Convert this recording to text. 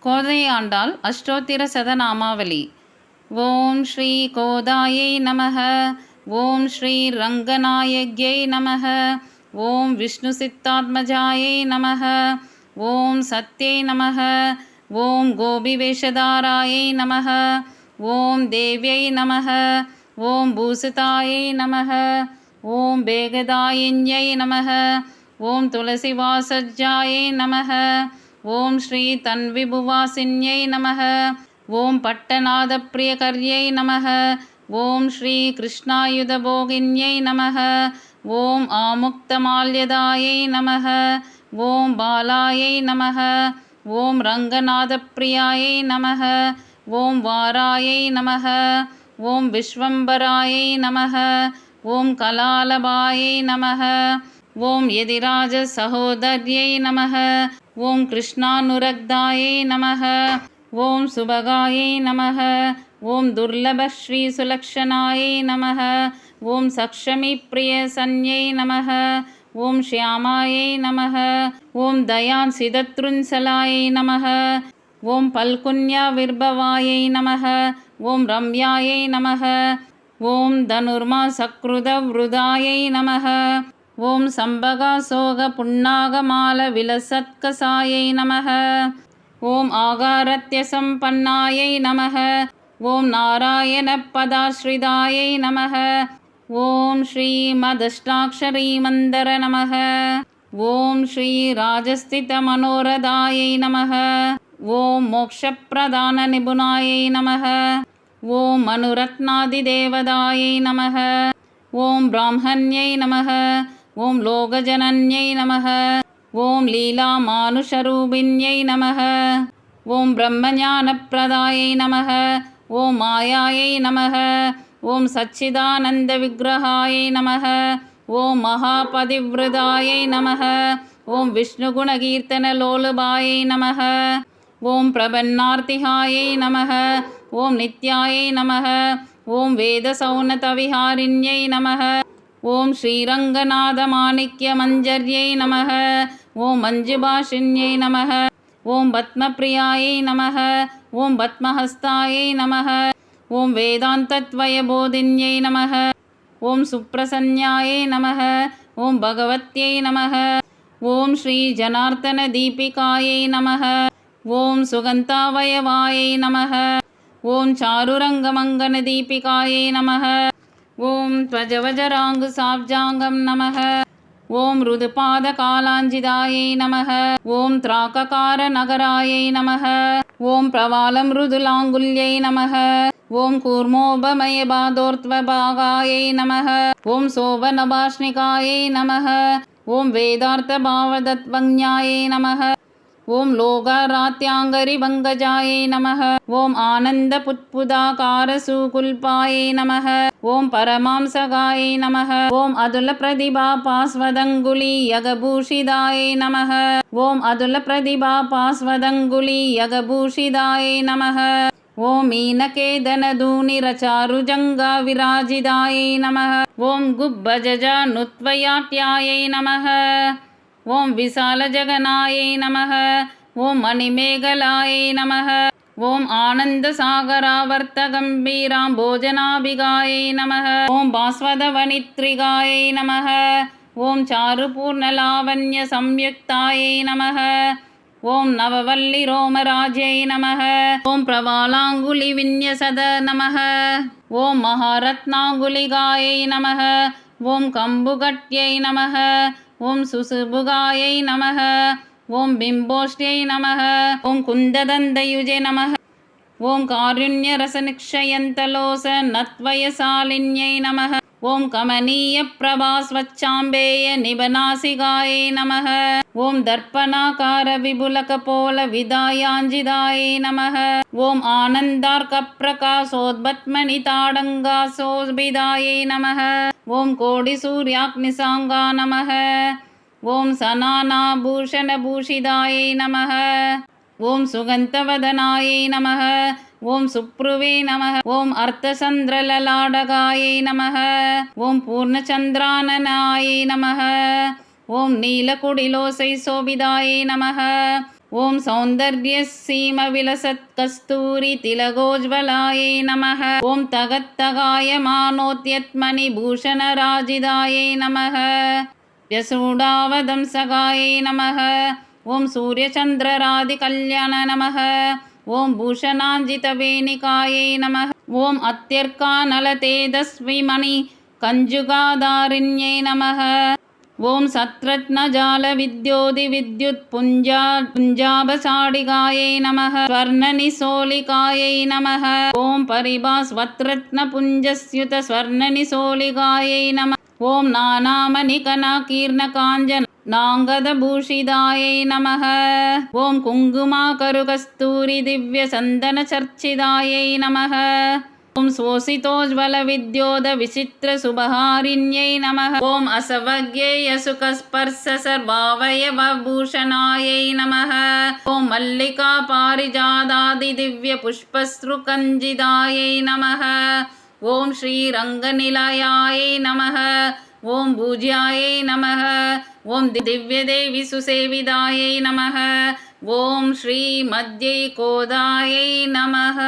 கோதையாண்டாள் அஷ்டோத்திர சதநாமாவளி. ஓம் ஸ்ரீ கோதாயை நமः. ஓம் ஸ்ரீ ரங்கநாயக்யை நமः. ஓம் விஷ்ணு சித்தாத்மஜாயை நமः. ஓம் சத்யை நமः. ஓம் கோபிவேஷதாராயை நமः. ஓம் தேவ்யை நமः. ஓம் பூசிதாயை நமः. ஓம் பேகதாயின்யை நமः. ஓம் துளசிவாசஜ்ஜாயை நமः. ஓம் ஸ்ரீ தன்விபுவாசின்யை நமः. ஓம் பட்டநாதப்பிரியகர்யை நமः. ஓம் ஸ்ரீ கிருஷ்ணாயுதபோகின்யை நமः. ஓம் ஆமுக்தமால்யதாயை நமः. ஓம் பாலாயை நமः. ஓம் ரங்கநாதப்பிரியாயை நமः. ஓம் வாராயை நமः. ஓம் விஸ்வம்பராயை நமः. ஓம் கலாலபாயை நமः. ஓம் யதிராஜ சகோதர்யை நமः. ஓம் கிருஷ்ணானுரக்தாயை நமः. ஓம் சுபகாயை நமः. ஓம் துர்லபஸ்ரீ சுலக்ஷணாயை நமः. ஓம் சக்ஷமி பிரிய சன்யை நமः. ஓம் ஷியாமாயை நமः. ஓம் தயான் சிதத்ருன்சலாயை நமः. ஓம் பல்குன்யா விர்பவாயை நமः. ஓம் ரம்யாயை நமः. ஓம் தனுர்மா சக்ருதவ்ருதாயை நமः. ஓம் சம்பகாசோக புன்னாகமால விலசத்கசாயை நமः. ஓம் ஆகாரத்யசம்பன்னாயை நமः. ஓம் நாராயணபதாஸ்ரிதாயை நமः. ஓம் ஸ்ரீமதஷ்டாக்ஷரீமந்தர நமः. ஓம் ஸ்ரீ ராஜஸ்திதமனோரதாயை நமः. ஓம் மோக்ஷப்பிரதான நிபுணாயை நமः. ஓம் மனுரத்னாதிதேவதாயை நமः. ஓம் பிராமண்யை நமः. ஓம் லோகஜனன்யை நமः. ஓம் லீலாமானுஷரூபிண்யை நமः. ஓம் பிரம்மஞானப்பிரதாயை நமः. ஓம் மாயாயை நமः. ஓம் சச்சிதானந்தவிக்கிரகாயை நமः. ஓம் மகாபதிவ்ருதாயை நமः. ஓம் விஷ்ணுகுணகீர்த்தனலோலுபாயை நமः. ஓம் பிரபன்னார்த்திகாயை நமः. ஓம் நித்யாயை நமः. ஓம் வேதசௌனதவிஹாரிண்யை நமः. ஓம் ஸ்ரீரங்கநாதமாணிக்யமஞ்சர்யை நமः. ஓம் மஞ்சுபாஷின்யை நமः. ஓம் பத்மப்ரியாயை நமः. ஓம் பத்மஹஸ்தாயை நமः. ஓம் வேதாந்தத்வயபோதின்யை நமः. ஓம் சுப்ரசன்யாயை நமः. ஓம் பகவத்யை நமः. ஓம் ஸ்ரீ ஜனார்த்தனதீபிகாயை நமः. ஓம் சுகந்தாவயவாயை நமः. ஓம் சாருரங்கமங்கனதீபிகாயை நமः. ஓம் த்வஜவஜராங்குசாப்ஜாங்கம் நமः. ஓம் ருதுபாதகாலாஞ்சிதாயை நமः. ஓம் திராககாரநகராயை நமः. ஓம் பிரவாலம்ருதுலாங்குல்யை நமः. ஓம் கூர்மோபமயபாதோர்த்வபாகாயை நமः. ஓம் சோபனபாஷ்ணிகாயை நமः. ஓம் வேதார்த்தபாவதத்வஞாயை நமः. ஓம் லோகாராத்யாங்கரிபங்கஜாயை நமः. ஓம் ஆனந்தபுத்புதாகாரசூகுல்பாயை நமः. ஓம் பரமாம்சகாயை நமः. ஓம் அதுலபிரதிபாபாஸ்வதங்குலீயகபூஷிதாயை நமः. ஓம் அதுலபிரதிபாபாஸ்வதங்குலீயகபூஷிதாயை நமः. ஓம் மீனகேதனதூனிரச்சாருஜங்காவிராஜிதாயை நமः. ஓம் குப்பஜஜானுத்வயாட்யாயை நமः. ஓம் விசாலஜகனாயை நமः. ஓம் மணிமேகலாயை நமः. ஓம் ஆனந்தசாகராவர்த்தகம்பீராம்போஜனாபிகாயை நமः. ஓம் பாஸ்வதவனித்ரிகாயை நமः. ஓம் சாருபூர்ணலாவண்யசம்யுக்தாயை நமः. ஓம் நவவல்லிரோமராஜ்யை நமः. ஓம் பிரவாலாங்குலிவின்யசத நமः. ஓம் மகாரத்னாங்குலிகாயை நமः. ஓம் கம்புகட்யை நமः. ஓம் சுசுபுகாயை நமः. ஓம் பிம்போஷ்யை நமः. ஓம் குந்ததந்தயுஜே நமः. ஓம் காருண்யரசநிக்ஷயந்தலோசனத்வயசாலின்யை நமः. ஓம் கமனீயப்பிரபாஸ்வச்சாம்பேய நிபநாசிகாயை நமः. ஓம் தர்ப்பணாகாரவிபுலகபோலவிதாயாஞ்சிதாயை நமः. ஓம் ஆனந்தார்க்கப்பிரகாசோத்பத்மனிதாடங்காசோபிதாயை நமः. ஓம் கோடிசூர்யாக்னிசாங்கா நமः. ஓம் சனானாபூஷணபூஷிதாயை நமः. ஓம் சுகந்தவதனாயை நமः. ஓம் சுப்ருவே நமः. ஓம் அர்த்தசந்திரலலாடகாயை நமः. ஓம் பூர்ணச்சந்திரானனாயை நமः. ஓம் நீலகுடிலோசை சோபிதாயை நமः. ॐ सौन्दर्यसीमविलसत्कस्तूरितिलकोज्ज्वलायै नमः। ॐ तगत्तगायमानोद्यत्मणिभूषणराजिदायै नमः। व्यसूडावदंसगायै नमः। ॐ सूर्यचन्द्ररादिकल्याण नमः। ॐ भूषणाञ्जितवेणिकायै नमः। ॐ अत्यर्कानलतेजस्विमणि कञ्जुगादारिण्यै नमः। ॐ सत्रत्नजालविद्योतिविद्युत्पुञ्जाभसाडिकायै नमः। स्वर्णनिसोलिकायै नमः। ॐ परिभास्वत्रत्नपुञ्जस्युतस्वर्णनिसोलिकायै नमः। ॐ नानामणिकनाकीर्णकाञ्जनाङ्गदभूषितायै नमः। ॐ कुङ्कुमाकरुकस्तूरिदिव्यचन्दनचर्चितायै नमः। ॐ स्वसितोज्ज्वलविद्योतविचित्रसुबहारिण्यै नमः। ॐ असवज्ञेयसुखस्पर्शसर्वावयवभूषणायै नमः। ॐ मल्लिकापारिजातादिदिव्यपुष्पसृकञ्जितायै नमः। ॐ श्रीरङ्गनिलयायै नमः। ॐ भूज्यायै नमः। ॐ दिव्यदेवी सुसेवितायै नमः। ॐ श्रीमद्यै कोदायै नमः।